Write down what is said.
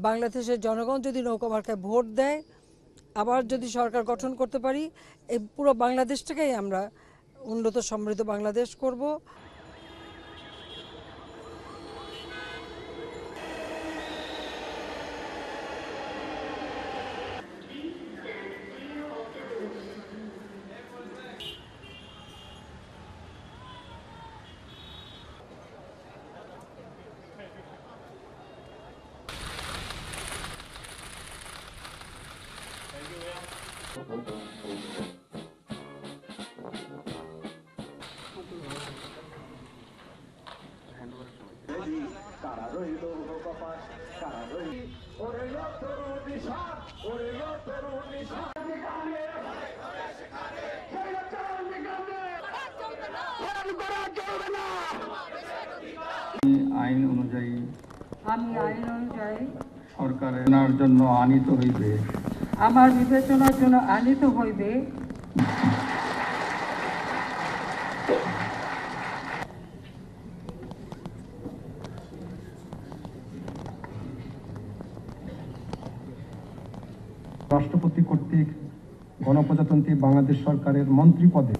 বাংলাদেশের জনগণ যদি নৌকা মার্কায় ভোট দেয়, আবার যদি সরকার গঠন করতে পারি, এই পুরো বাংলাদেশটাকেই আমরা উন্নত সমৃদ্ধ বাংলাদেশ করব। আইন অনুযায়ী সরকারের জন্য আনিত হইবে, আমার বিবেচনার জন্য আনিত হইবে। রাষ্ট্রপতি কর্তৃক গণপ্রজাতন্ত্রী বাংলাদেশ সরকারের মন্ত্রী পদে